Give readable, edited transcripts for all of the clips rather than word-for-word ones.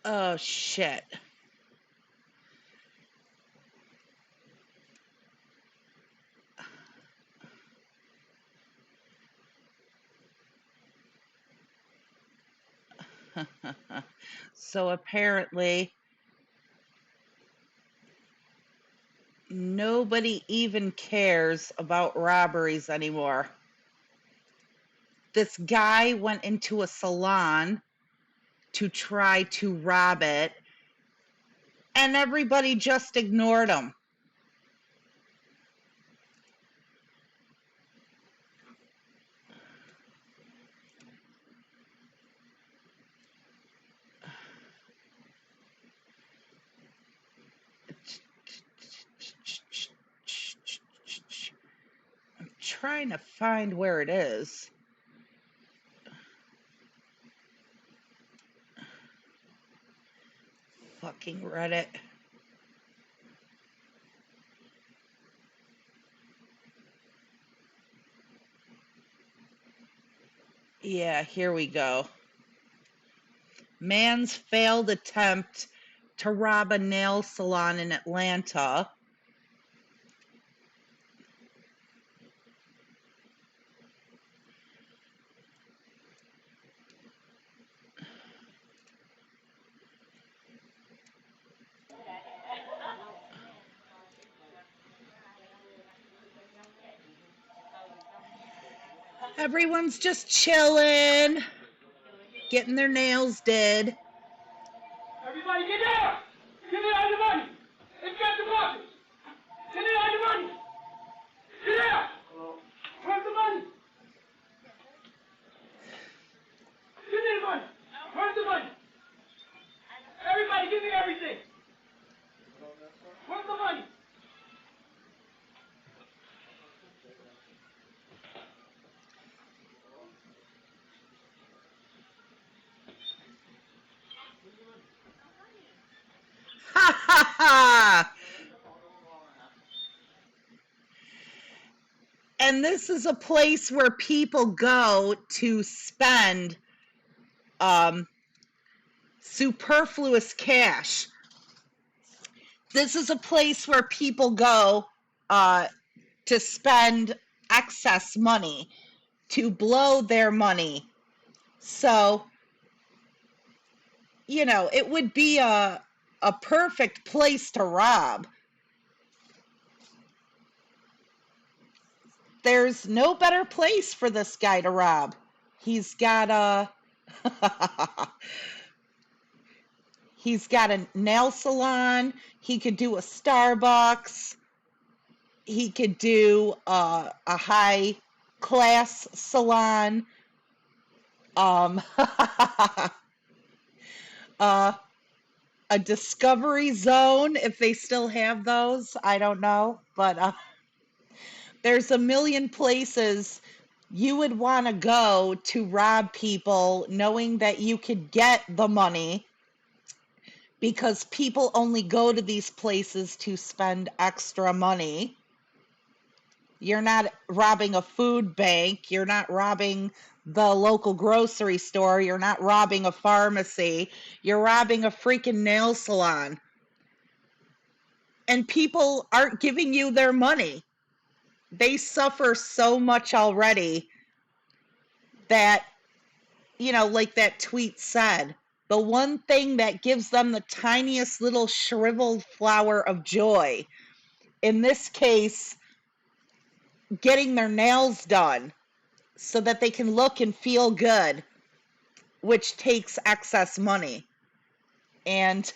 Oh, shit. So apparently, nobody even cares about robberies anymore. This guy went into a salon to try to rob it, and everybody just ignored him. I'm trying to find where it is. Fucking Reddit. Yeah, here we go. Man's failed attempt to rob a nail salon in Atlanta. Everyone's just chilling, getting their nails did. Everybody get down! Give me all the money! It's got the boxes! Give me all the money! Get down! Where's the money? Give me the money! Where's the money? Everybody give me everything! Where's the money? Ha ha ha! And this is a place where people go to spend um, superfluous cash. This is a place where people go uh, to spend excess money, to blow their money. So, it would be a perfect place to rob. There's no better place for this guy to rob. He's got a he's got a nail salon. He could do a Starbucks. He could do a high class salon. uh, a discovery zone, if they still have those. I don't know, but there's a million places you would want to go to rob people knowing that you could get the money, because people only go to these places to spend extra money. You're not robbing a food bank. You're not robbing the local grocery store. You're not robbing a pharmacy. You're robbing a freaking nail salon. And people aren't giving you their money. They suffer so much already that, like that tweet said, the one thing that gives them the tiniest little shriveled flower of joy, in this case, getting their nails done so that they can look and feel good, which takes excess money. And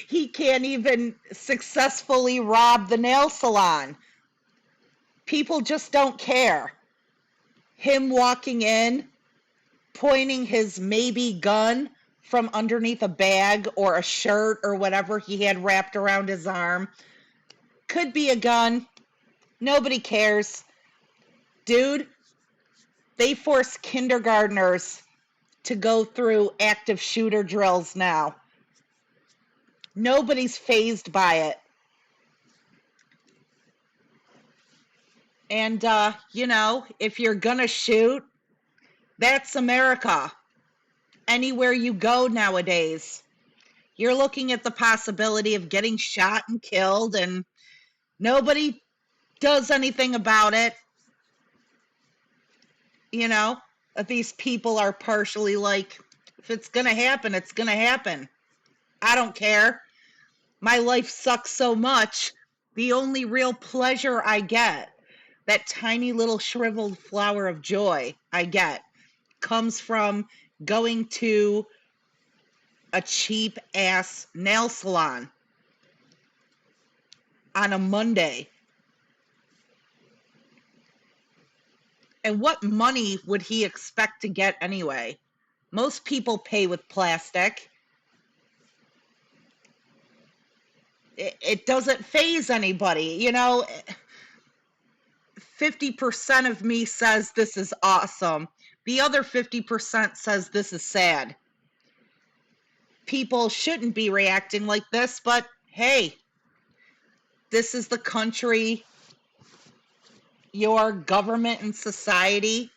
he can't even successfully rob the nail salon. People just don't care. Him walking in, pointing his maybe gun from underneath a bag or a shirt or whatever he had wrapped around his arm. Could be a gun. Nobody cares. Dude, they force kindergartners to go through active shooter drills now. Nobody's fazed by it. And, if you're gonna shoot, that's America. anywhere you go nowadays, you're looking at the possibility of getting shot and killed, and nobody does anything about it. You know, these people are partially like, if it's going to happen, it's going to happen. I don't care. My life sucks so much. The only real pleasure I get, that tiny little shriveled flower of joy I get, comes from going to a cheap ass nail salon on a Monday. And what money would he expect to get anyway? Most people pay with plastic. It doesn't faze anybody. You know, 50% of me says this is awesome. The other 50% says this is sad. People shouldn't be reacting like this, but hey, this is the country, your government and society.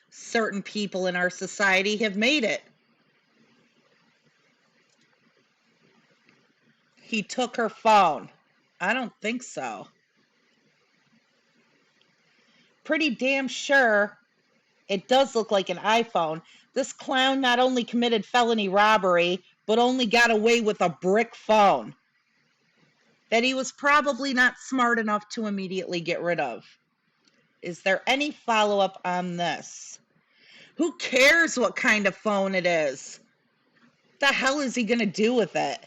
Certain people in our society have made it. He took her phone. I don't think so. Pretty damn sure it does look like an iPhone. This clown not only committed felony robbery, but only got away with a brick phone that he was probably not smart enough to immediately get rid of. Is there any follow-up on this? Who cares what kind of phone it is? What the hell is he going to do with it?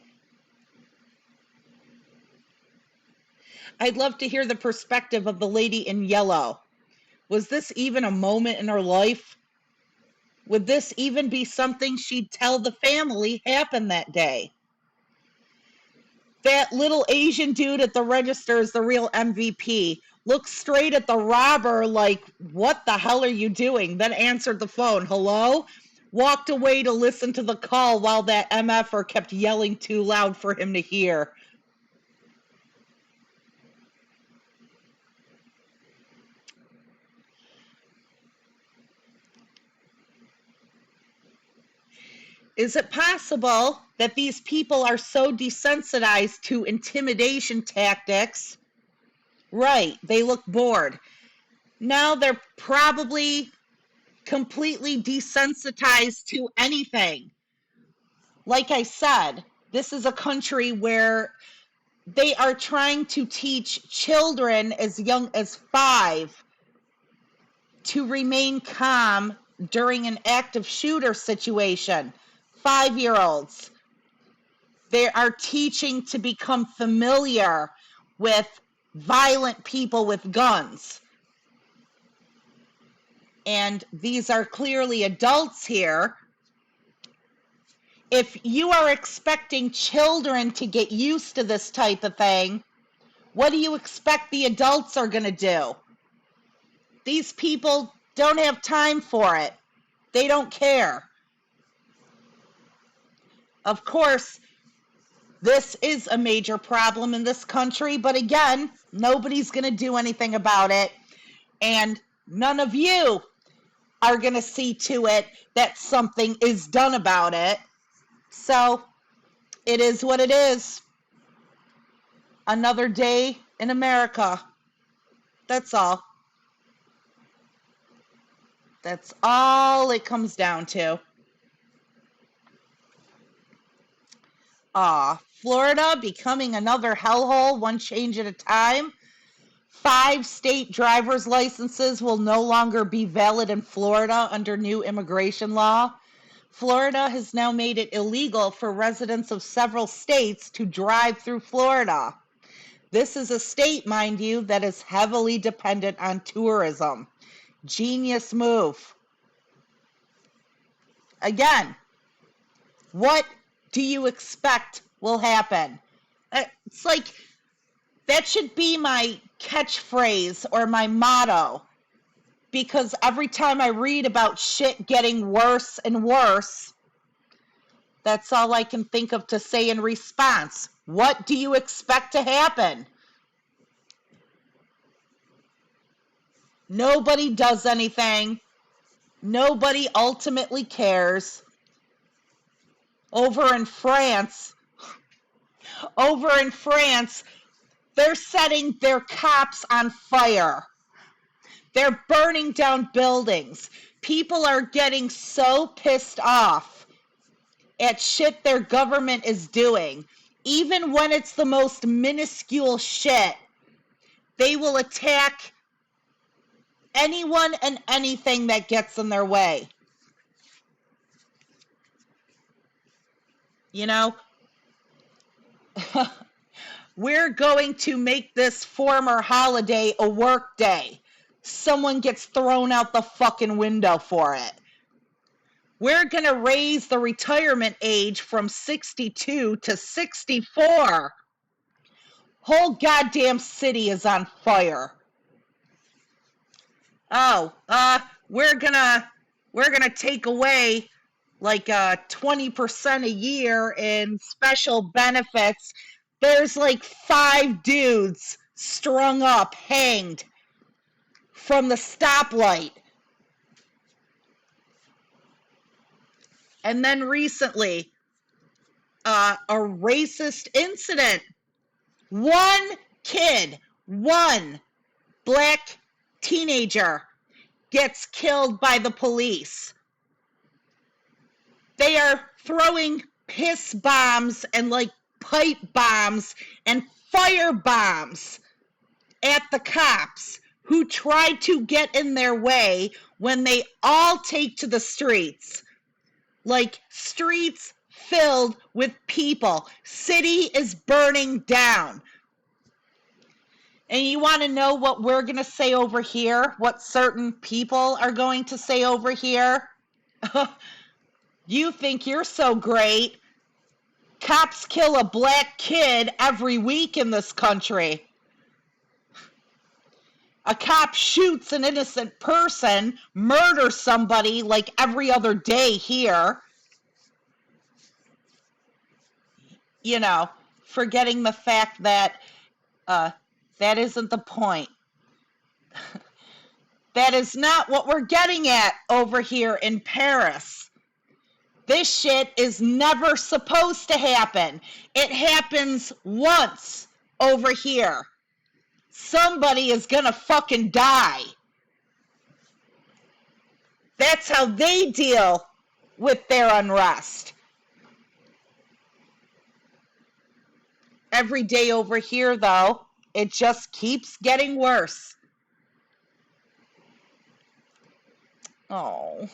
I'd love to hear the perspective of the lady in yellow. Was this even a moment in her life? Would this even be something she'd tell the family happened that day? That little Asian dude at the register is the real MVP. Looked straight at the robber like, what the hell are you doing? Then answered the phone, hello? Walked away to listen to the call while that MFer kept yelling too loud for him to hear. Is it possible that these people are so desensitized to intimidation tactics? Right, they look bored. Now they're probably completely desensitized to anything. Like I said, this is a country where they are trying to teach children as young as 5 to remain calm during an active shooter situation. 5-year-olds. They are teaching to become familiar with violent people with guns. And these are clearly adults here. If you are expecting children to get used to this type of thing, what do you expect the adults are going to do? These people don't have time for it. They don't care. Of course, this is a major problem in this country, but again, nobody's going to do anything about it. And none of you are going to see to it that something is done about it. So it is what it is. Another day in America. That's all. That's all it comes down to. Florida becoming another hellhole, one change at a time. 5 state driver's licenses will no longer be valid in Florida under new immigration law. Florida has now made it illegal for residents of several states to drive through Florida. This is a state, mind you, that is heavily dependent on tourism. Genius move. Again, what do you expect will happen? It's like, that should be my catchphrase or my motto. Because every time I read about shit getting worse and worse, that's all I can think of to say in response. What do you expect to happen? Nobody does anything. Nobody ultimately cares. over in France, they're setting their cops on fire. They're burning down buildings. People are getting so pissed off at shit their government is doing. Even when it's the most minuscule shit, they will attack anyone and anything that gets in their way. You know? We're going to make this former holiday a work day. Someone gets thrown out the fucking window for it. We're going to raise the retirement age from 62 to 64. Whole goddamn city is on fire. Oh, we're gonna take away like 20% a year in special benefits. There's like 5 dudes strung up, hanged from the stoplight. And then recently, a racist incident. One kid, one black teenager gets killed by the police. They are throwing piss bombs and like pipe bombs and fire bombs at the cops who try to get in their way when they all take to the streets. Like streets filled with people. City is burning down. And you want to know what we're going to say over here? What certain people are going to say over here? You think you're so great. Cops kill a black kid every week in this country. A cop shoots an innocent person, murders somebody like every other day here. You know, forgetting the fact that that isn't the point. That is not what we're getting at over here in Paris. This shit is never supposed to happen. It happens once over here. Somebody is gonna fucking die. That's how they deal with their unrest. Every day over here, though, it just keeps getting worse. Oh.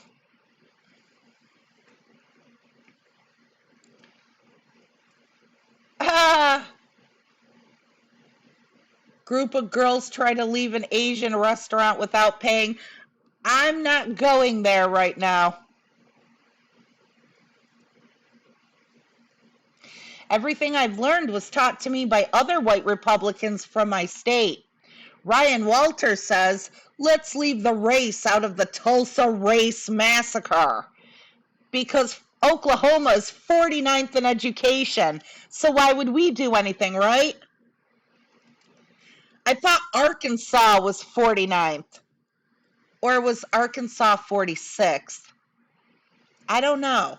Group of girls try to leave an Asian restaurant without paying. I'm not going there right now. Everything I've learned was taught to me by other white Republicans from my state. Ryan Walters says, let's leave the race out of the Tulsa race massacre. Because Oklahoma is 49th in education, so why would we do anything, right? I thought Arkansas was 49th. Or was Arkansas 46th? I don't know.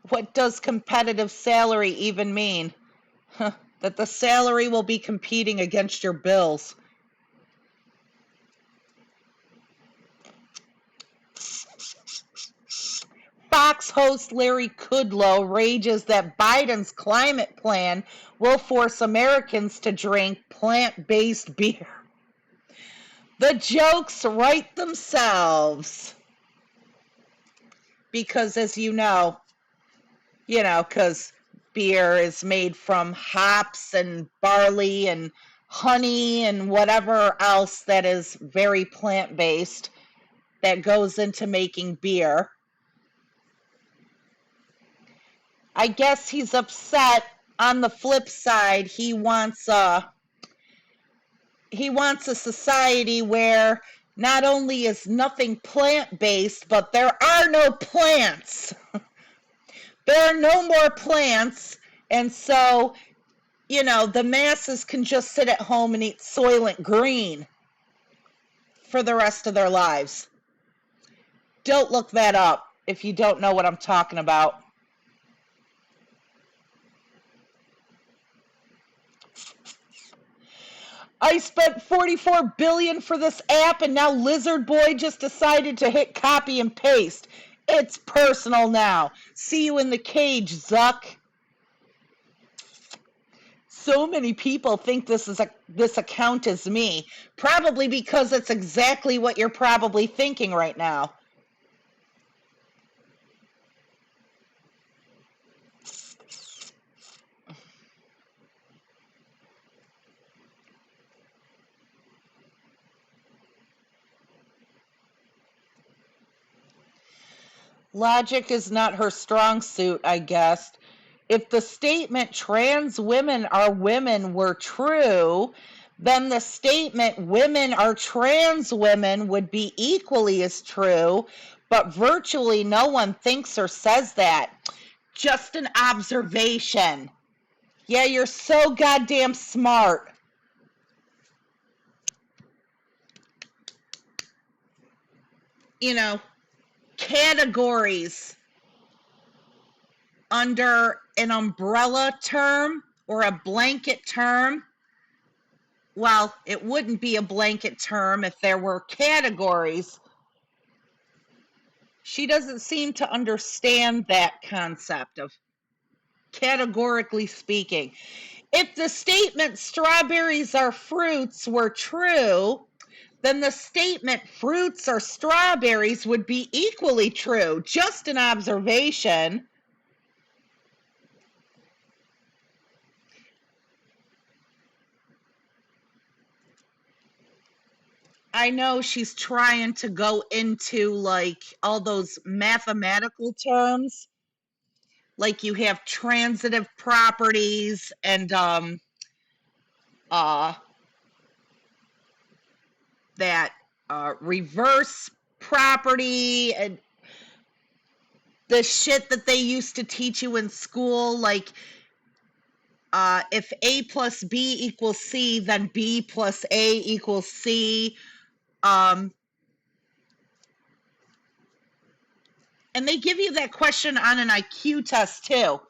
What does competitive salary even mean? That the salary will be competing against your bills. Fox host Larry Kudlow rages that Biden's climate plan will force Americans to drink plant-based beer. The jokes write themselves. Because as you know, because beer is made from hops and barley and honey and whatever else that is very plant-based that goes into making beer. I guess he's upset. On the flip side, he wants a society where not only is nothing plant-based, but there are no plants. There are no more plants, and so, the masses can just sit at home and eat Soylent Green for the rest of their lives. Don't look that up if you don't know what I'm talking about. I spent $44 billion for this app and now Lizard Boy just decided to hit copy and paste. It's personal now. See you in the cage, Zuck. So many people think this account is me, probably because it's exactly what you're probably thinking right now. Logic is not her strong suit, I guessed. If the statement trans women are women were true, then the statement women are trans women would be equally as true, but virtually no one thinks or says that. Just an observation. Yeah, you're so goddamn smart. You know, categories under an umbrella term or a blanket term. Well, it wouldn't be a blanket term if there were categories. She doesn't seem to understand that concept of categorically speaking. If the statement strawberries are fruits were true, then the statement fruits are strawberries would be equally true. Just an observation. I know she's trying to go into like all those mathematical terms. Like you have transitive properties and uh that reverse property and the shit that they used to teach you in school, like if A plus B equals C, then B plus A equals C. And they give you that question on an IQ test too.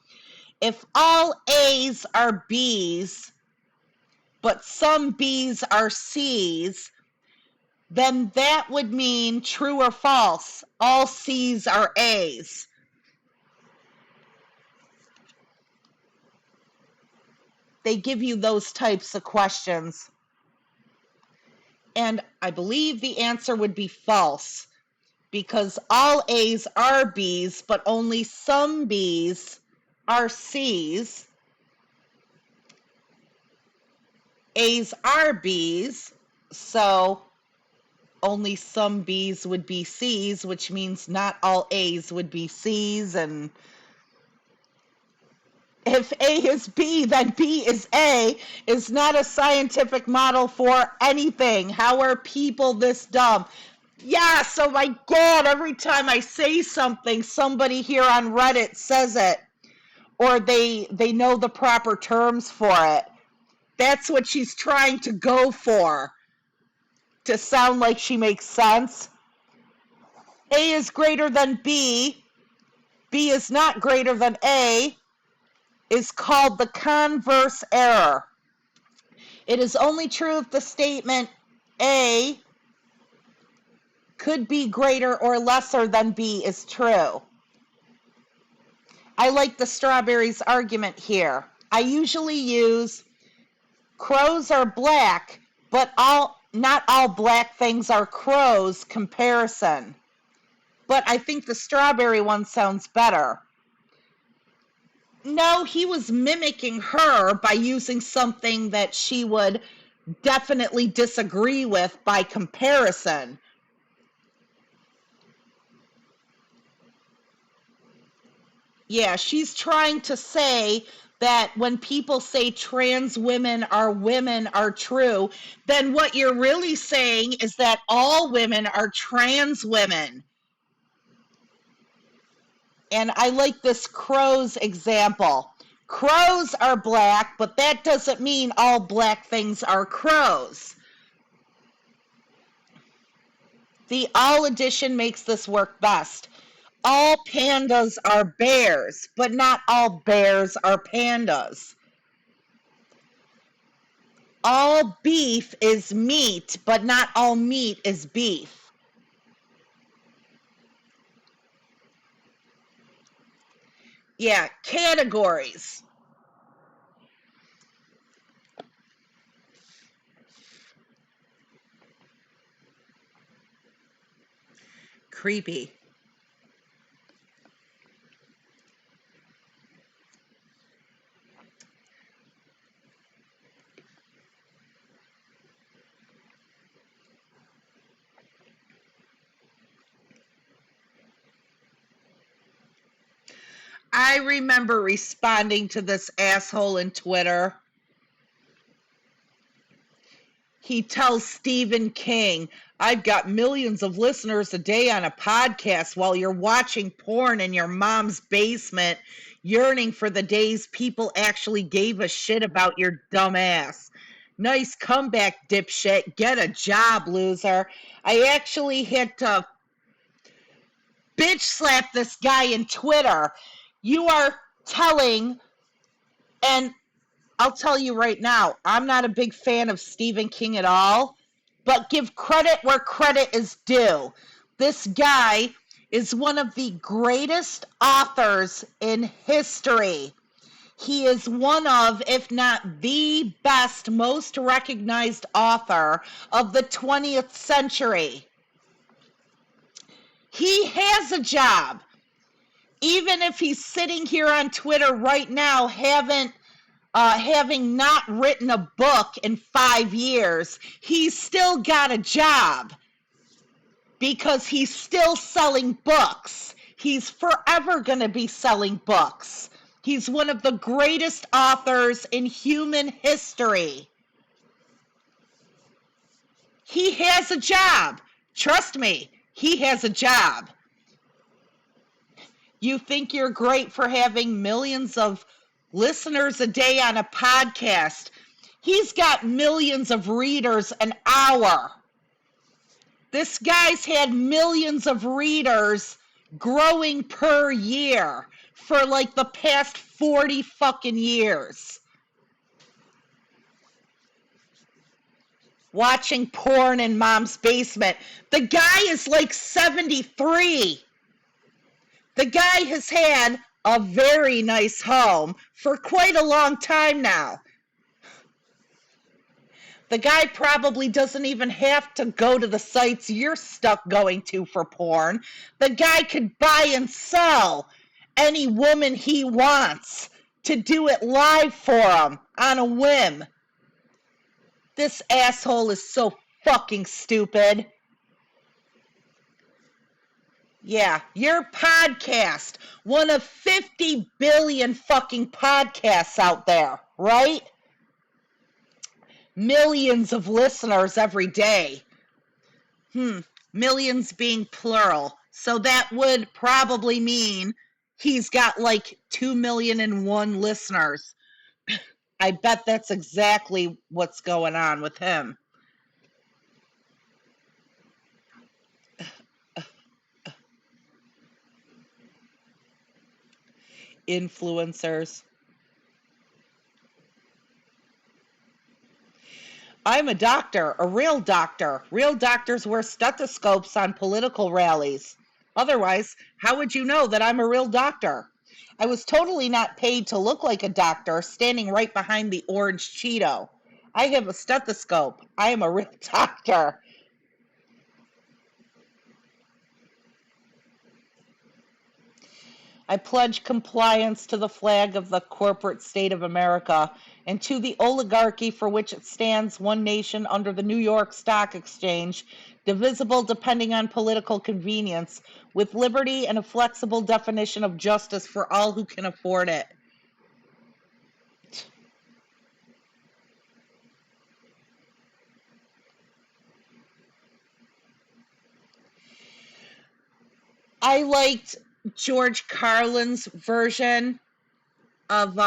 If all A's are B's, but some B's are C's, then that would mean true or false. All C's are A's. They give you those types of questions. And I believe the answer would be false because all A's are B's, but only some B's are C's. A's are B's, so only some B's would be C's, which means not all A's would be C's. And if A is B, then B is A is not a scientific model for anything. How are people this dumb? Yes, oh my God, every time I say something, somebody here on Reddit says it. Or they know the proper terms for it. That's what she's trying to go for. To sound like she makes sense. A is greater than B. B is not greater than A. Is called the converse error. It is only true if the statement A could be greater or lesser than B is true. I like the strawberries argument here. I usually use crows are black, but not all black things are crows comparison. But I think the strawberry one sounds better. No, he was mimicking her by using something that she would definitely disagree with by comparison. Yeah, she's trying to say that when people say trans women are true, then what you're really saying is that all women are trans women. And I like this crows example. Crows are black, but that doesn't mean all black things are crows. The all edition makes this work best. All pandas are bears, but not all bears are pandas. All beef is meat, but not all meat is beef. Yeah, categories. Creepy. I remember responding to this asshole in Twitter. He tells Stephen King, I've got millions of listeners a day on a podcast while you're watching porn in your mom's basement, yearning for the days people actually gave a shit about your dumb ass. Nice comeback, dipshit. Get a job, loser. I actually had to bitch slap this guy in Twitter. You are telling, and I'll tell you right now, I'm not a big fan of Stephen King at all, but give credit where credit is due. This guy is one of the greatest authors in history. He is one of, if not the best, most recognized author of the 20th century. He has a job. Even if he's sitting here on Twitter right now, having not written a book in 5 years, he's still got a job because he's still selling books. He's forever going to be selling books. He's one of the greatest authors in human history. He has a job. Trust me, he has a job. You think you're great for having millions of listeners a day on a podcast. He's got millions of readers an hour. This guy's had millions of readers growing per year for like the past 40 fucking years. Watching porn in mom's basement. The guy is like 73. The guy has had a very nice home for quite a long time now. The guy probably doesn't even have to go to the sites you're stuck going to for porn. The guy could buy and sell any woman he wants to do it live for him on a whim. This asshole is so fucking stupid. Yeah, your podcast, one of 50 billion fucking podcasts out there, right? Millions of listeners every day. Millions being plural. So that would probably mean he's got like 2,000,001 listeners. I bet that's exactly what's going on with him. Influencers. I'm a doctor, a real doctor. Real doctors wear stethoscopes on political rallies. Otherwise, how would you know that I'm a real doctor? I was totally not paid to look like a doctor standing right behind the orange Cheeto. I have a stethoscope. I am a real doctor. I pledge compliance to the flag of the corporate state of America and to the oligarchy for which it stands, one nation under the New York Stock Exchange, divisible depending on political convenience, with liberty and a flexible definition of justice for all who can afford it. I liked George Carlin's version of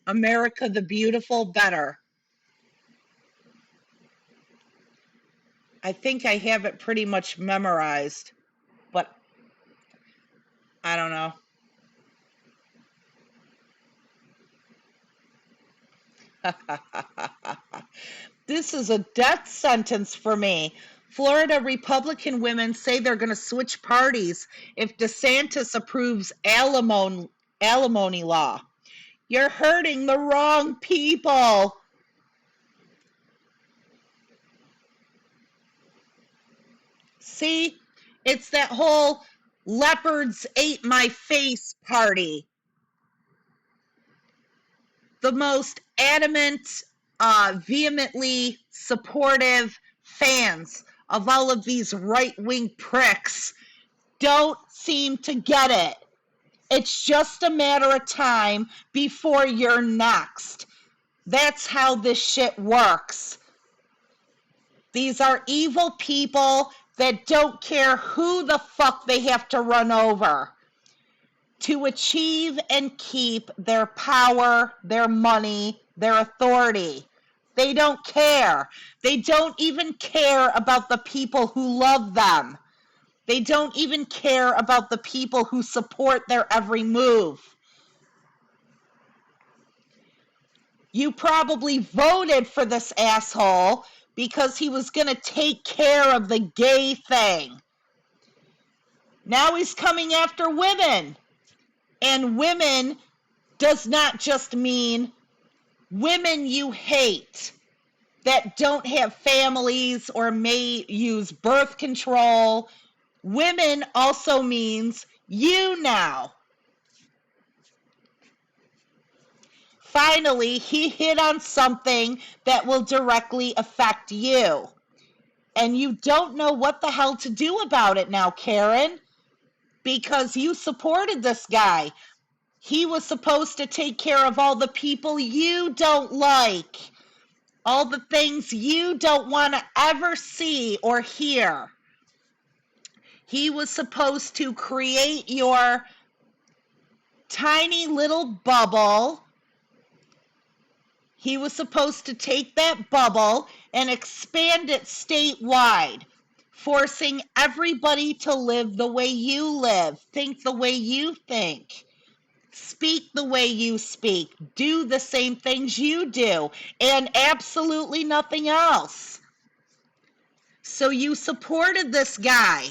America the Beautiful better. I think I have it pretty much memorized, but I don't know. This is a death sentence for me. Florida Republican women say they're going to switch parties if DeSantis approves alimony law. You're hurting the wrong people. See, it's that whole leopards ate my face party. The most adamant, vehemently supportive fans of all of these right-wing pricks don't seem to get it. It's just a matter of time before you're next. That's how this shit works. These are evil people that don't care who the fuck they have to run over to achieve and keep their power, their money, their authority. They don't care. They don't even care about the people who love them. They don't even care about the people who support their every move. You probably voted for this asshole because he was going to take care of the gay thing. Now he's coming after women. And women does not just mean women you hate that don't have families or may use birth control. Women also means you now. Finally, he hit on something that will directly affect you. And you don't know what the hell to do about it now, Karen, because you supported this guy. He was supposed to take care of all the people you don't like, all the things you don't want to ever see or hear. He was supposed to create your tiny little bubble. He was supposed to take that bubble and expand it statewide, forcing everybody to live the way you live, think the way you think, speak the way you speak, do the same things you do, and absolutely nothing else. So you supported this guy,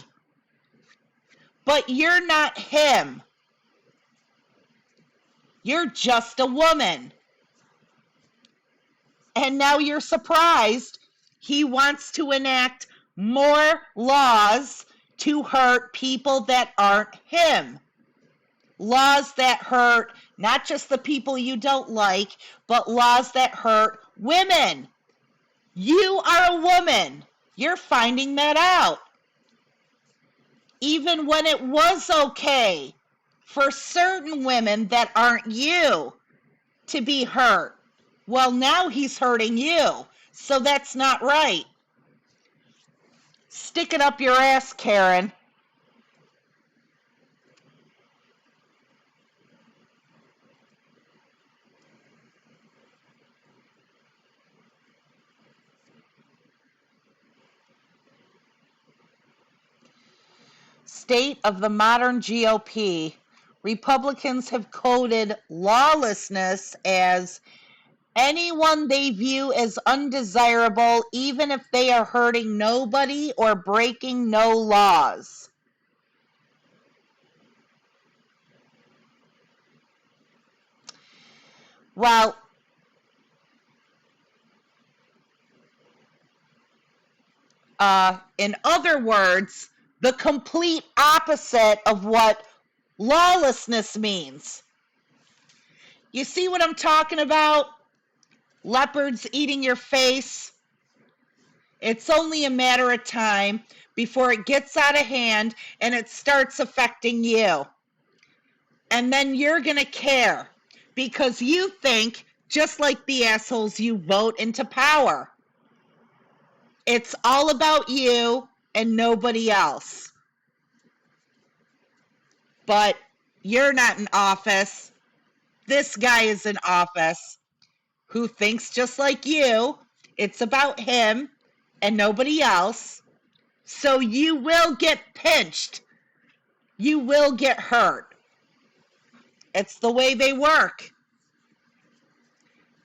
but you're not him. You're just a woman. And now you're surprised he wants to enact more laws to hurt people that aren't him. Laws that hurt not just the people you don't like, but laws that hurt women. You are a woman. You're finding that out. Even when it was okay for certain women that aren't you to be hurt. Well, now he's hurting you, so that's not right. Stick it up your ass, Karen. State of the modern GOP. Republicans have coded lawlessness as anyone they view as undesirable, even if they are hurting nobody or breaking no laws. Well, in other words, the complete opposite of what lawlessness means. You see what I'm talking about? Leopards eating your face. It's only a matter of time before it gets out of hand and it starts affecting you. And then you're going to care because you think, just like the assholes you vote into power, it's all about you and nobody else. But you're not in office. This guy is in office who thinks just like you. It's about him and nobody else. So you will get pinched. You will get hurt. It's the way they work.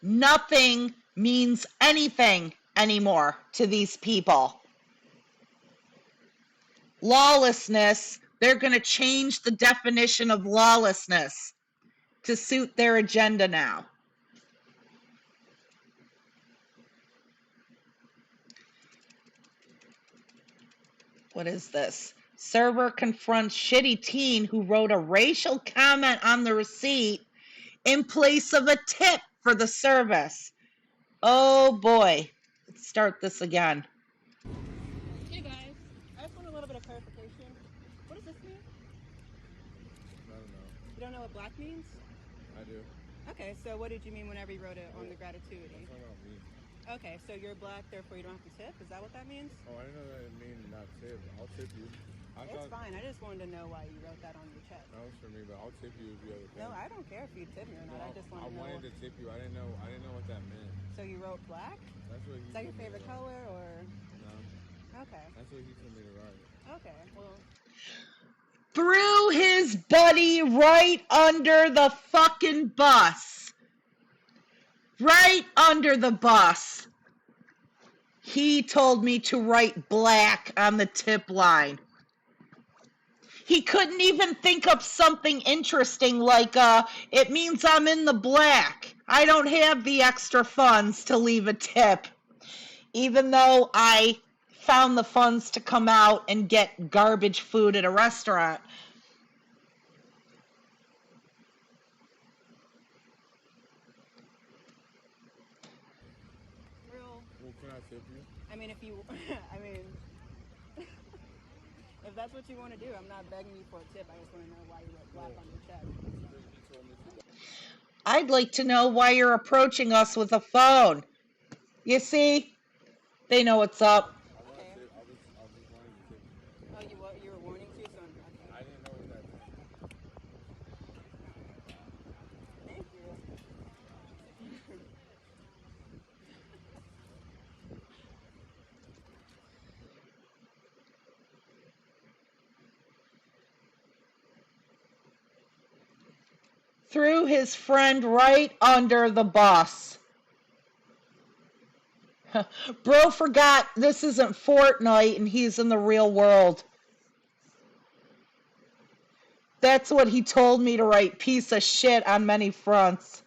Nothing means anything anymore to these people. Lawlessness, they're going to change the definition of lawlessness to suit their agenda now. What is this? Server confronts shitty teen who wrote a racial comment on the receipt in place of a tip for the service. Oh boy. Let's start this again. Hey guys, I just want a little bit of clarification. What does this mean? I don't know. You don't know what black means? I do. Okay, so what did you mean whenever you wrote it on the gratuity? That's not about me. Okay, so you're black, therefore you don't have to tip? Is that what that means? Oh, I didn't know that it mean not tip. I'll tip you. It's fine. I just wanted to know why you wrote that on your check. That was for me, but I'll tip you if you ever can. No, I don't care if you tip me or not. No, I just wanted I to know. wanted to tip you. I didn't know what that meant. So you wrote black? That's what he. Is that your told me favorite to write. color or? No, Okay. that's what he told me to write. Okay. Well, Threw his buddy right under the fucking bus. Right under the bus. He told me to write black on the tip line. He couldn't even think up something interesting like, it means I'm in the black. I don't have the extra funds to leave a tip. Even though I found the funds to come out and get garbage food at a restaurant. real. Well, can I tip you? I mean, if you, I mean, if that's what you want to do, I'm not begging you for a tip. I just want to know why you wrote black on your check. He told me to. I'd like to know why you're approaching us with a phone. You see, they know what's up. I want Okay. to tip. I was just wanting to tip you. Oh, you were wanting to, so okay. I didn't know what that meant. Thank you. Threw his friend right under the bus. Bro forgot this isn't Fortnite and he's in the real world. That's what he told me to write, piece of shit on many fronts.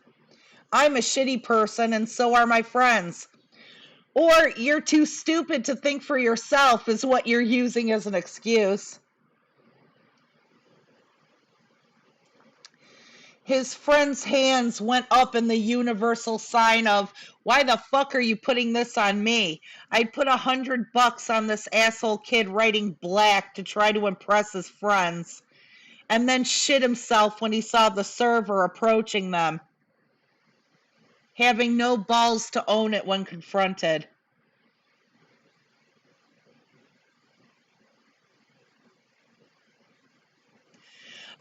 I'm a shitty person and so are my friends. Or you're too stupid to think for yourself is what you're using as an excuse. His friend's hands went up in the universal sign of, why the fuck are you putting this on me? I'd put $100 on this asshole kid writing black to try to impress his friends, and then shit himself when he saw the server approaching them, having no balls to own it when confronted.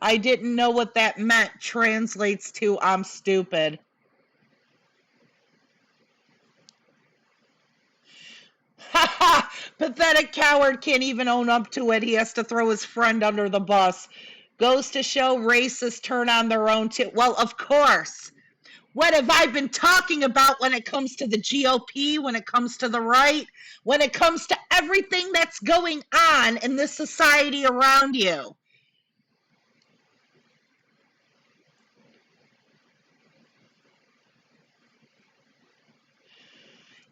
I didn't know what that meant translates to I'm stupid. Ha ha! Pathetic coward can't even own up to it. He has to throw his friend under the bus. Goes to show racists turn on their own too. Well, of course. What have I been talking about when it comes to the GOP, when it comes to the right, when it comes to everything that's going on in this society around you?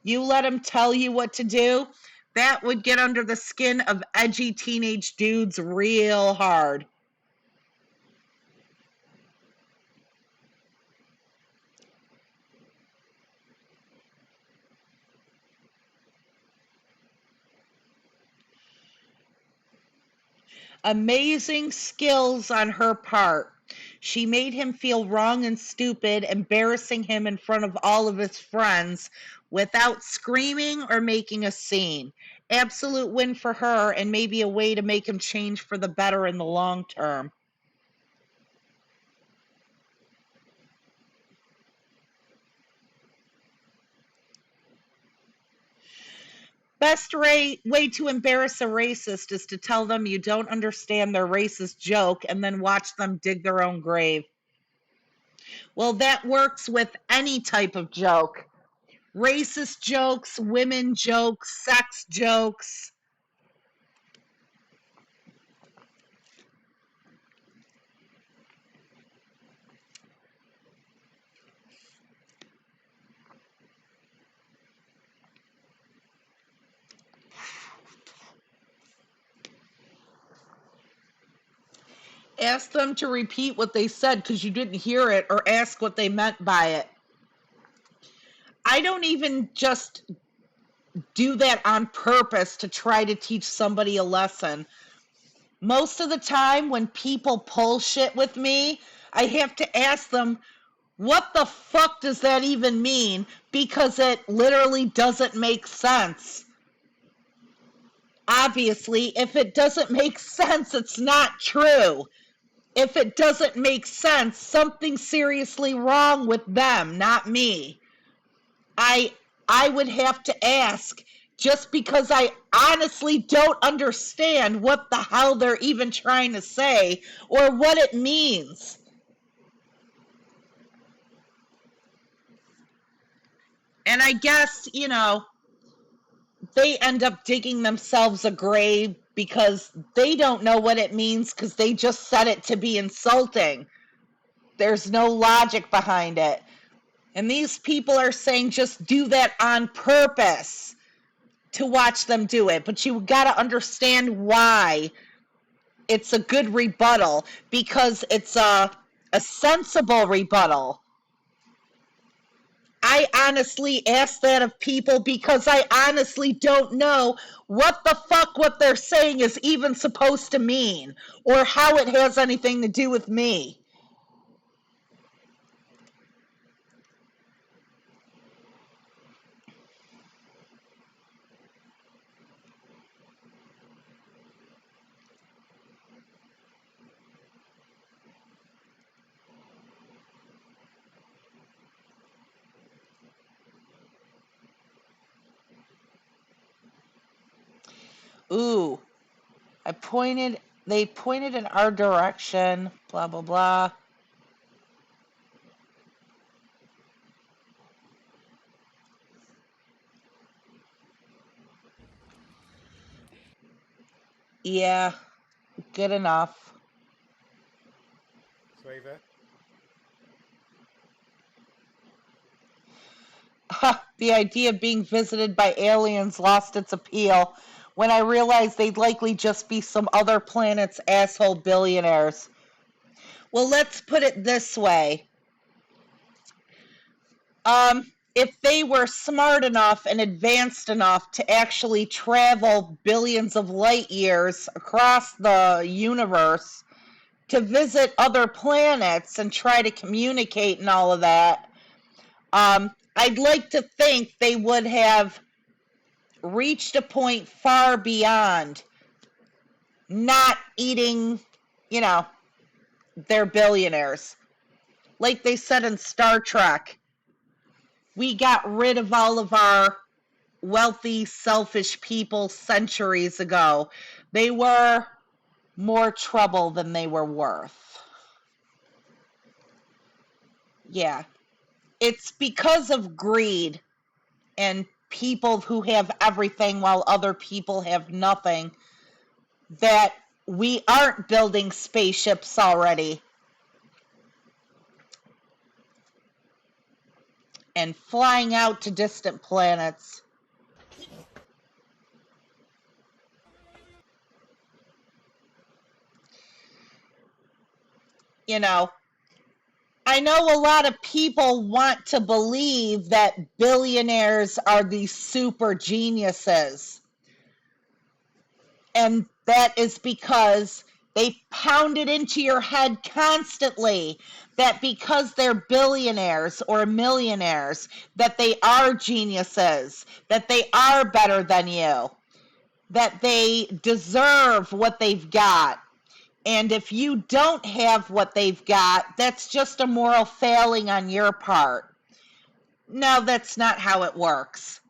You let them tell you what to do, that would get under the skin of edgy teenage dudes real hard. Amazing skills on her part. She made him feel wrong and stupid, embarrassing him in front of all of his friends without screaming or making a scene. Absolute win for her, and maybe a way to make him change for the better in the long term. Best way to embarrass a racist is to tell them you don't understand their racist joke and then watch them dig their own grave. Well, that works with any type of joke. Racist jokes, women jokes, sex jokes. Ask them to repeat what they said because you didn't hear it, or ask what they meant by it. I don't even just do that on purpose to try to teach somebody a lesson. Most of the time, when people pull shit with me, I have to ask them, what the fuck does that even mean? Because it literally doesn't make sense. Obviously, if it doesn't make sense, it's not true. If it doesn't make sense, something's seriously wrong with them, not me. I would have to ask, just because I honestly don't understand what the hell they're even trying to say or what it means. And I guess, they end up digging themselves a grave because they don't know what it means because they just said it to be insulting. There's no logic behind it. And these people are saying just do that on purpose to watch them do it. But you got to understand why it's a good rebuttal, because it's a sensible rebuttal. I honestly ask that of people because I honestly don't know what the fuck what they're saying is even supposed to mean or how it has anything to do with me. Ooh, they pointed in our direction, blah, blah, blah. Yeah, good enough. Swaver. The idea of being visited by aliens lost its appeal when I realized they'd likely just be some other planet's asshole billionaires. Well, let's put it this way. If they were smart enough and advanced enough to actually travel billions of light years across the universe to visit other planets and try to communicate and all of that, I'd like to think they would have reached a point far beyond not eating, you know, their billionaires. Like they said in Star Trek, we got rid of all of our wealthy, selfish people centuries ago. They were more trouble than they were worth. Yeah. It's because of greed and people who have everything while other people have nothing that we aren't building spaceships already and flying out to distant planets. You know, I know a lot of people want to believe that billionaires are these super geniuses. And that is because they pound it into your head constantly that because they're billionaires or millionaires, that they are geniuses, that they are better than you, that they deserve what they've got. And if you don't have what they've got, that's just a moral failing on your part. No, that's not how it works.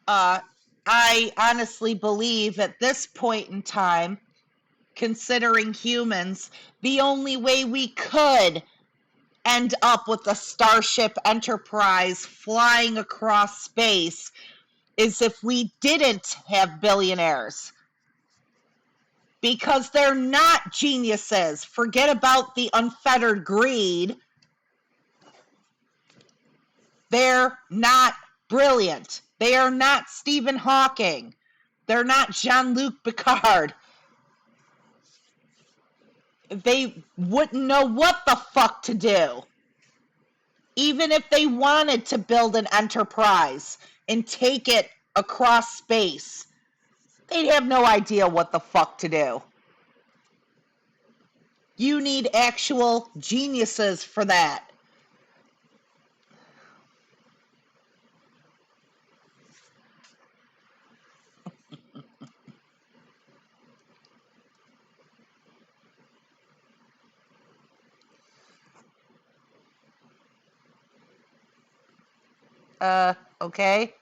I honestly believe at this point in time, considering humans, the only way we could end up with a Starship Enterprise flying across space is if we didn't have billionaires. Because they're not geniuses. Forget about the unfettered greed. They're not brilliant. They are not Stephen Hawking. They're not Jean-Luc Picard. They wouldn't know what the fuck to do. Even if they wanted to build an enterprise and take it across space, they'd have no idea what the fuck to do. You need actual geniuses for that. Okay.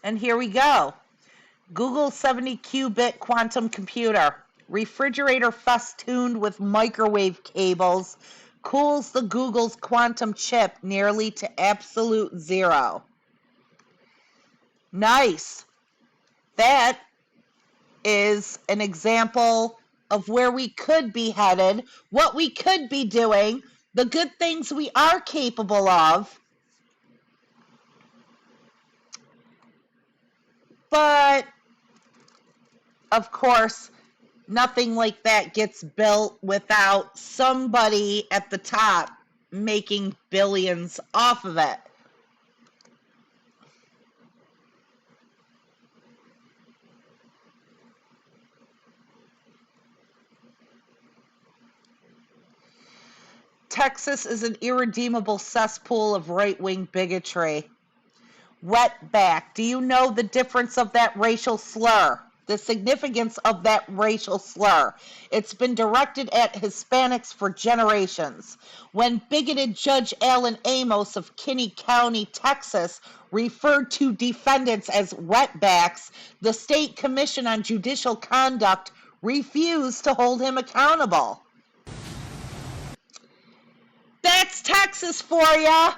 And here we go. Google 70-qubit quantum computer. Refrigerator festooned with microwave cables cools the Google's quantum chip nearly to absolute zero. Nice. That is an example of where we could be headed, what we could be doing, the good things we are capable of. But, of course, nothing like that gets built without somebody at the top making billions off of it. Texas is an irredeemable cesspool of right-wing bigotry. Wetback. Do you know the difference of that racial slur? The significance of that racial slur. It's been directed at Hispanics for generations. When bigoted Judge Alan Amos of Kinney County, Texas, referred to defendants as wetbacks, the State Commission on Judicial Conduct refused to hold him accountable. That's Texas for ya!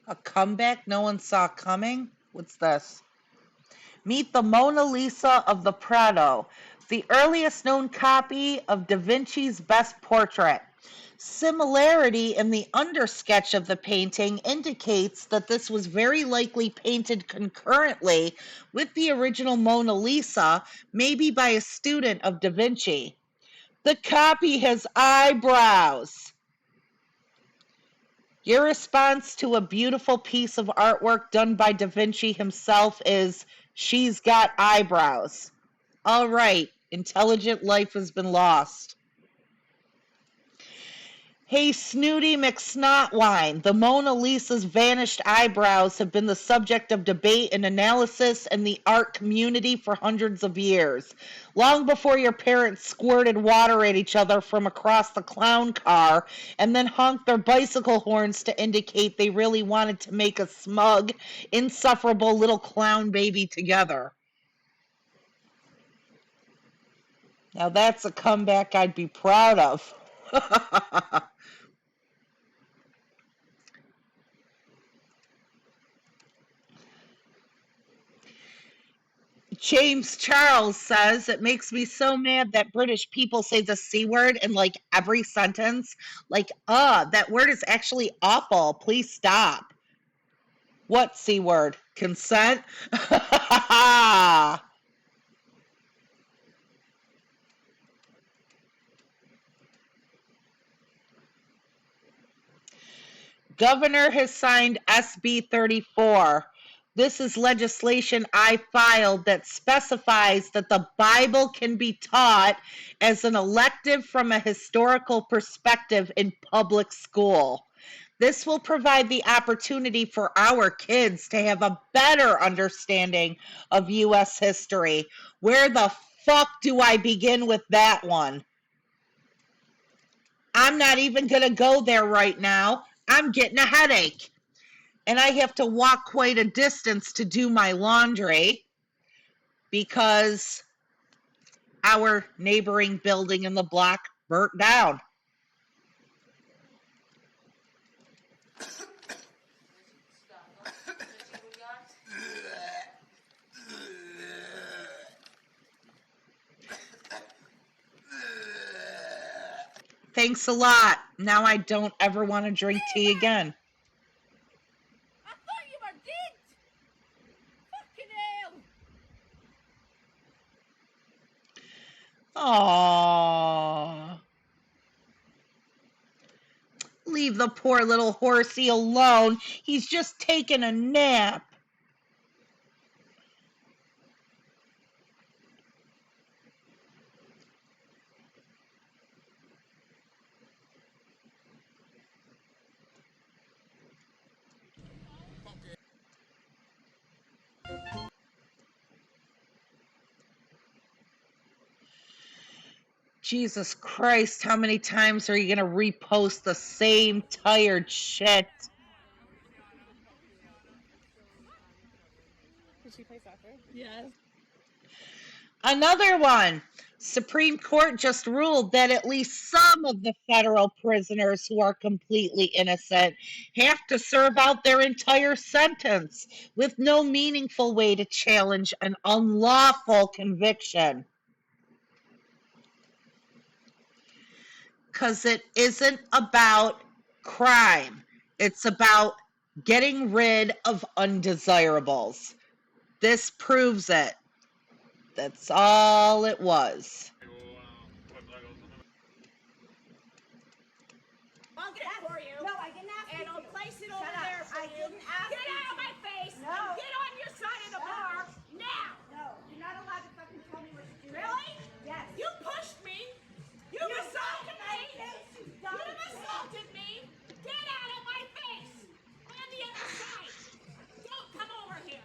A comeback no one saw coming? What's this? Meet the Mona Lisa of the Prado, the earliest known copy of Da Vinci's best portrait. Similarity in the undersketch of the painting indicates that this was very likely painted concurrently with the original Mona Lisa, maybe by a student of Da Vinci. The copy has eyebrows. Your response to a beautiful piece of artwork done by Da Vinci himself is, "She's got eyebrows." All right, intelligent life has been lost. Hey, Snooty McSnotwine, the Mona Lisa's vanished eyebrows have been the subject of debate and analysis in the art community for hundreds of years. Long before your parents squirted water at each other from across the clown car and then honked their bicycle horns to indicate they really wanted to make a smug, insufferable little clown baby together. Now that's a comeback I'd be proud of. James Charles says it makes me so mad that British people say the C word in like every sentence. Like, that word is actually awful. Please stop. What C word? Consent? Governor has signed SB 34. This is legislation I filed that specifies that the Bible can be taught as an elective from a historical perspective in public school. This will provide the opportunity for our kids to have a better understanding of U.S. history. Where the fuck do I begin with that one? I'm not even going to go there right now. I'm getting a headache. And I have to walk quite a distance to do my laundry because our neighboring building in the block burnt down. Thanks a lot. Now I don't ever want to drink tea again. I thought you were dead! Fucking hell! Aww. Leave the poor little horsey alone. He's just taking a nap. Jesus Christ, how many times are you going to repost the same tired shit? Did she play soccer? Yes. Another one. Supreme Court just ruled that at least some of the federal prisoners who are completely innocent have to serve out their entire sentence with no meaningful way to challenge an unlawful conviction. Because it isn't about crime, it's about getting rid of undesirables. This proves it. That's all it was. I'll get it for you. No, I didn't ask And you I'll to. place it Shut over up. there for I you. didn't ask Get you out of to. my face! No. And get on your side of the Shut bar up. now! No, you're not allowed to fucking tell me what to do. Really? Yes. You pushed me! You You assaulted got my me! face, you You dumb bitch. assaulted me! Get out of my face! On the other side! Don't come over here!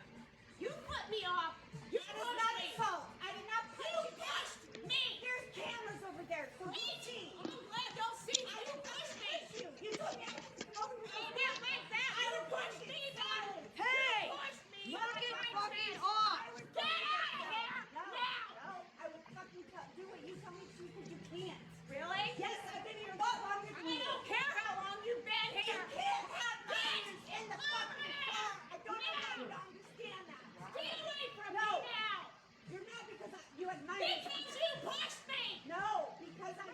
You put me off! You That is pushed not me! assault. I did not push You you down. pushed me! There's cameras over there, so you see. I'm glad you'll see I you did not pushed me! push you. You told me I was to come over with Oh, a not like that! I You was pushed me back! Hey! You pushed me! Knock on it my fucking face. off! Get out of here! No, Now! no, I will fucking do what you tell me to because you can't. Really? Yes, I've been here a lot longer than I you. don't care how long you've been You here! can't have my Get ears in the over fucking here! car. I don't know how Now! you to understand that. Get away from No. me now! You're not because you had my ears. Because you pushed me! No, because I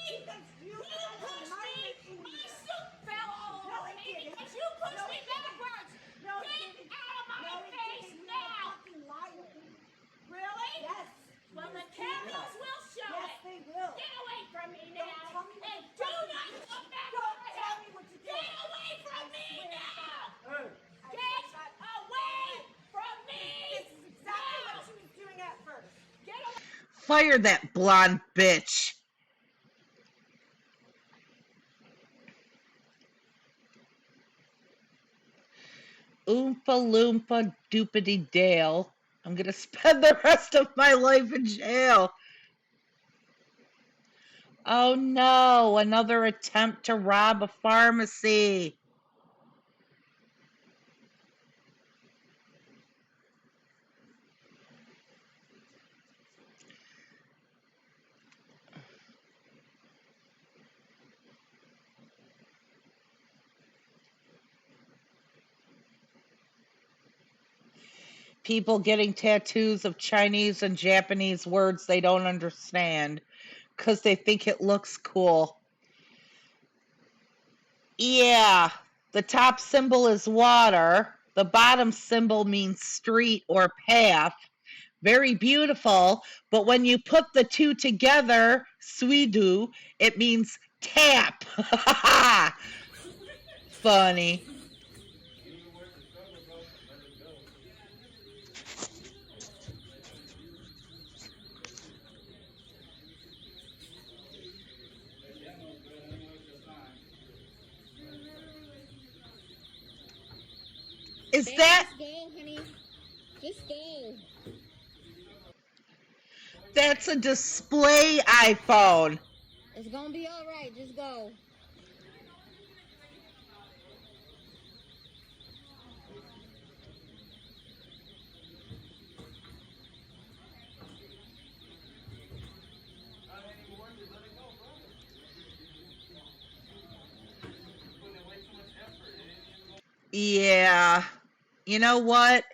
because you had pushed my me! ears in My you. soup fell all No, over it me didn't. because you pushed No, me it didn't. backwards! No, it Get didn't. out of my No, it face didn't. You're a now! fucking liar. Really? Yes. Well, the cameras will show Yes, it! they will. Get away from me Don't now! tell me what And to do do. not come back Don't over tell here! me what to do. Get away from I me swear to now! God. Get away from me! This is exactly now! what she was doing at first. Get away! Fire that blonde bitch. Oompa loompa doopity dale. I'm gonna spend the rest of my life in jail. Oh no, another attempt to rob a pharmacy. People getting tattoos of Chinese and Japanese words they don't understand because they think it looks cool. Yeah, the top symbol is water. The bottom symbol means street or path. Very beautiful, but when you put the two together, suidu, it means tap. Funny. Is Baby, that just go, honey. Just go. that's a display iPhone? It's gonna be all right. Just go. Yeah. You know what?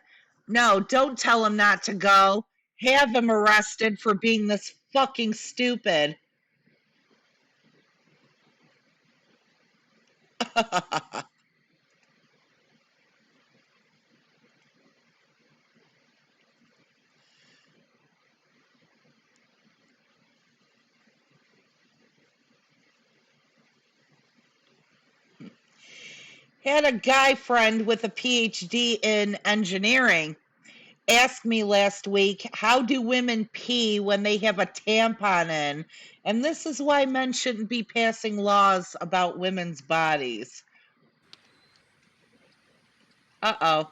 No, don't tell him not to go. Have him arrested for being this fucking stupid. Had a guy friend with a PhD in engineering asked me last week, how do women pee when they have a tampon in? And this is why men shouldn't be passing laws about women's bodies. Uh-oh.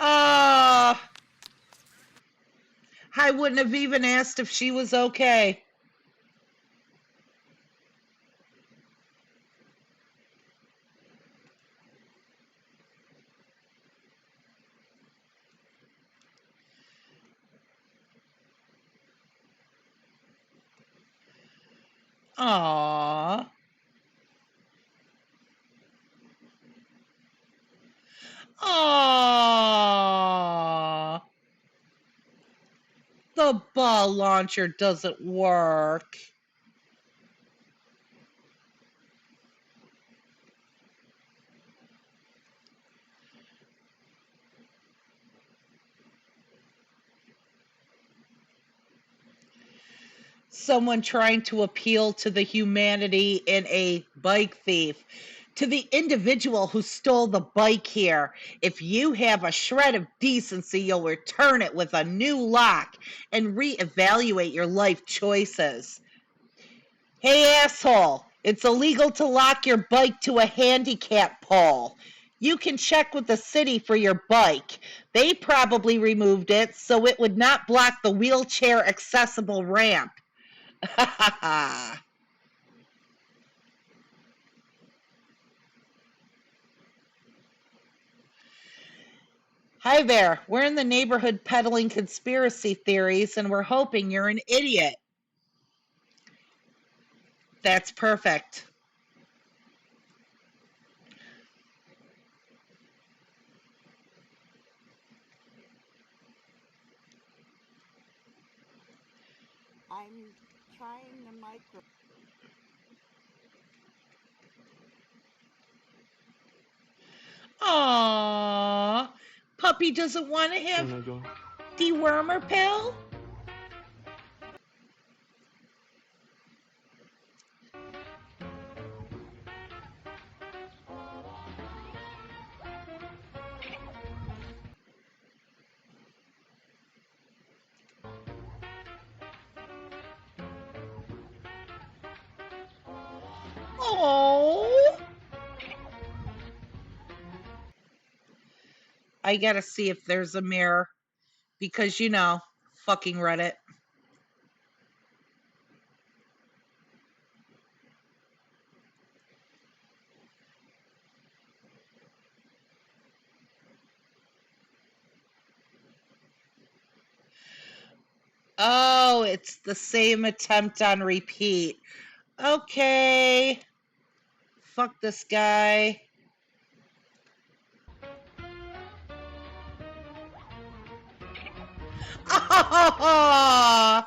Oh, I wouldn't have even asked if she was okay. Aw. Aw. The ball launcher doesn't work. Someone trying to appeal to the humanity in a bike thief. To the individual who stole the bike here, if you have a shred of decency, you'll return it with a new lock and reevaluate your life choices. Hey, asshole, it's illegal to lock your bike to a handicap pole. You can check with the city for your bike. They probably removed it so it would not block the wheelchair accessible ramp. Hi there. We're in the neighborhood peddling conspiracy theories, and we're hoping you're an idiot. That's perfect. I'm trying the micro. Aww. Puppy doesn't want to have dewormer pill? Oh. I gotta see if there's a mirror because, fucking Reddit. Oh, it's the same attempt on repeat. Okay. Fuck this guy. Oh!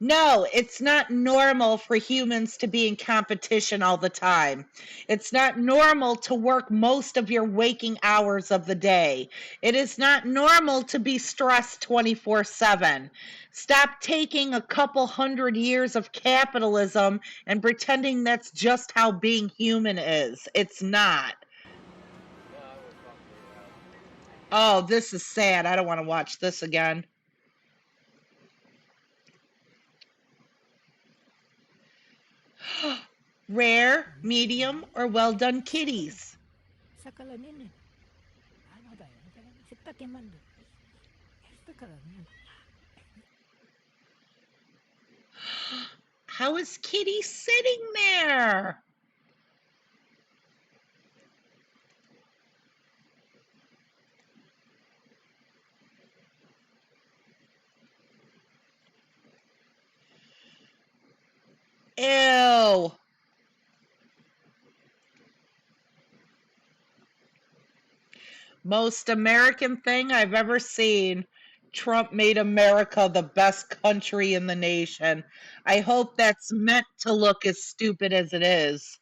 No, it's not normal for humans to be in competition all the time. It's not normal to work most of your waking hours of the day. It is not normal to be stressed 24/7. Stop taking a couple hundred years of capitalism and pretending that's just how being human is. It's not. Yeah, I will fuck you up. Oh, this is sad. I don't want to watch this again. Rare, medium, or well done kitties? How is Kitty sitting there? Ew. Most American thing I've ever seen. Trump made America the best country in the nation. I hope that's meant to look as stupid as it is.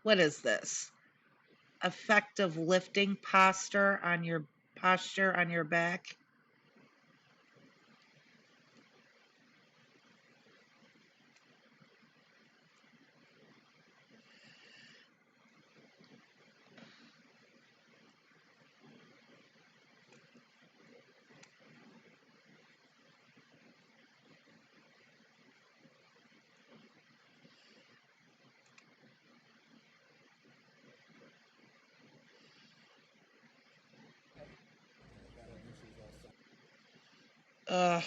What is this? Effective lifting posture on your back. Ugh.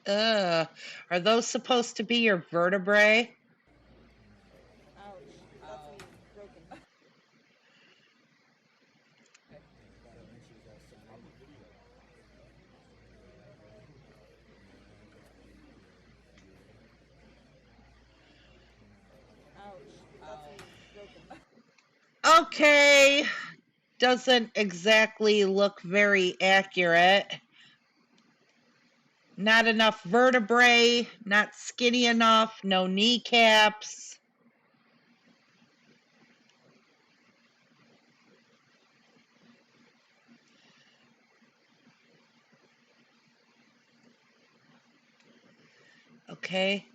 Ugh. Are those supposed to be your vertebrae? Okay. Doesn't exactly look very accurate. Not enough vertebrae, not skinny enough, no kneecaps. Okay.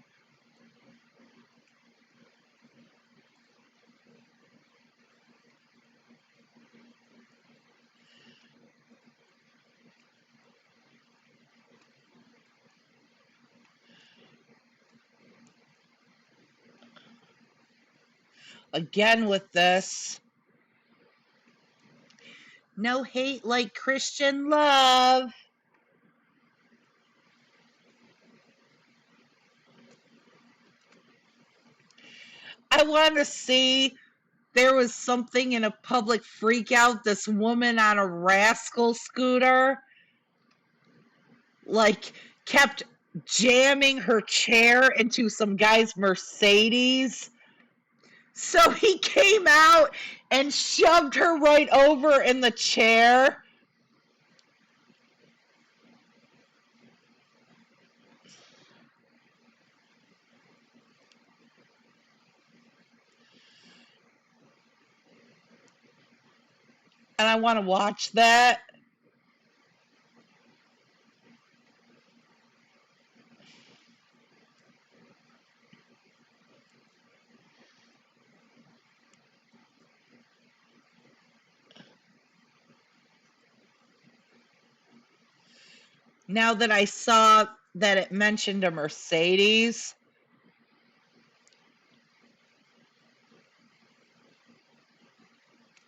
Again with this. No hate like Christian love. I want to see there was something in a public freakout. This woman on a rascal scooter, like, kept jamming her chair into some guy's Mercedes. So he came out and shoved her right over in the chair. And I want to watch that. Now that I saw that it mentioned a Mercedes.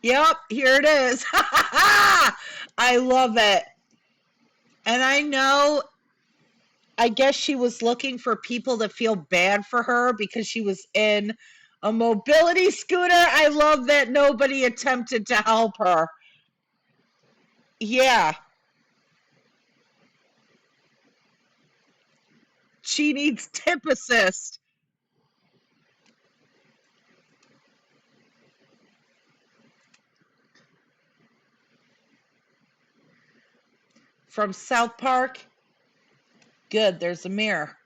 Yep, here it is. I love it. And I know, I guess she was looking for people to feel bad for her because she was in a mobility scooter. I love that nobody attempted to help her. Yeah, she needs tip assist. From South Park. Good, there's a mirror.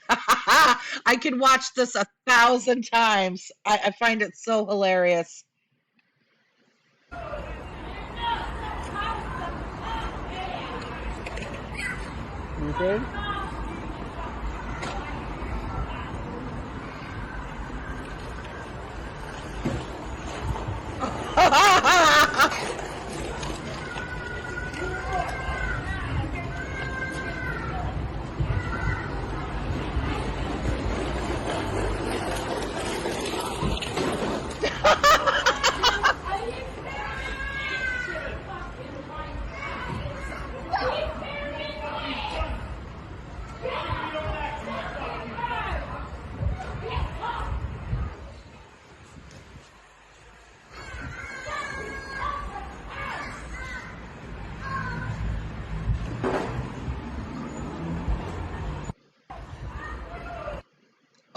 I can watch this 1,000 times. I find it so hilarious. Okay.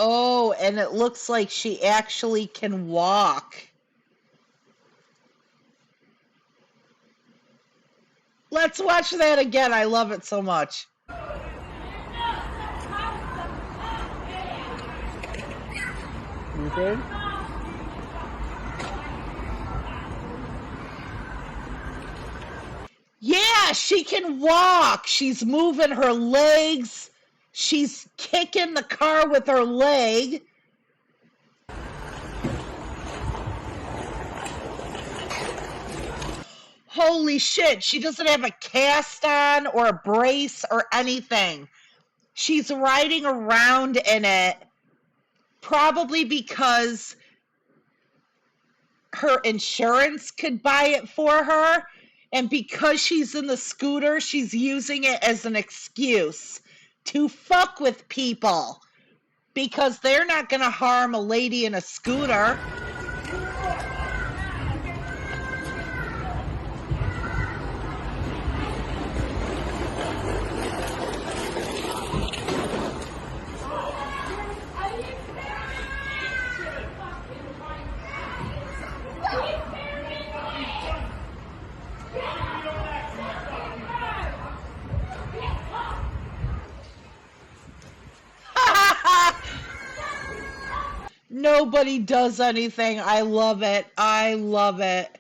Oh, and it looks like she actually can walk. Let's watch that again. I love it so much. Okay. Yeah, she can walk. She's moving her legs. She's kicking the car with her leg. Holy shit, she doesn't have a cast on or a brace or anything. She's riding around in it, probably because her insurance could buy it for her. And because she's in the scooter, she's using it as an excuse to fuck with people because they're not going to harm a lady in a scooter. Nobody does anything. I love it. I love it.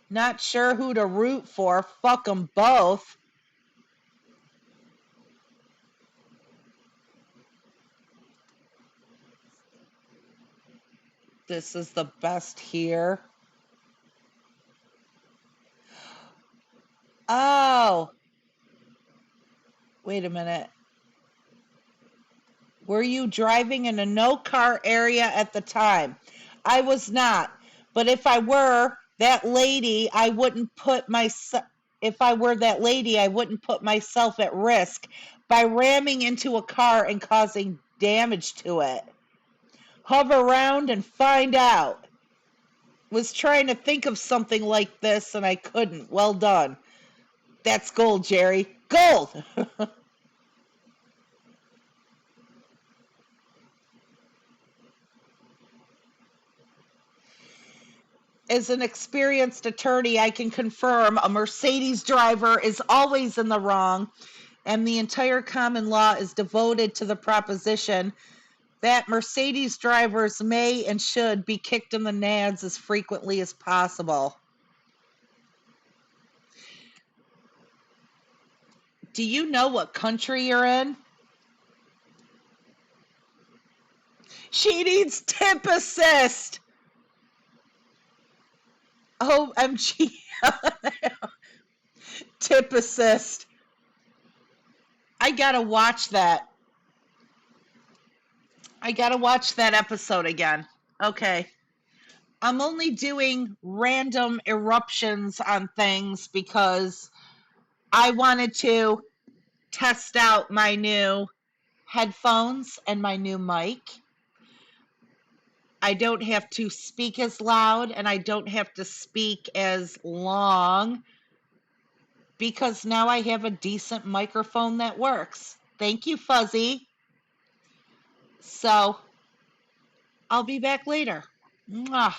Not sure who to root for. Fuck them both. This is the best here. Oh, wait a minute. Were you driving in a no car area at the time? I was not. But if I were that lady, I wouldn't put myself if I were that lady, I wouldn't put myself at risk by ramming into a car and causing damage to it. Hover around and find out. Was trying to think of something like this and I couldn't. Well done. That's gold, Jerry. Gold! As an experienced attorney, I can confirm a Mercedes driver is always in the wrong, and the entire common law is devoted to the proposition that Mercedes drivers may and should be kicked in the nads as frequently as possible. Do you know what country you're in? She needs tip assist. OMG. Tip assist. I gotta watch that. I gotta watch that episode again. Okay. I'm only doing random eruptions on things because I wanted to test out my new headphones and my new mic. I don't have to speak as loud and I don't have to speak as long because now I have a decent microphone that works. Thank you, Fuzzy. So I'll be back later. Mwah.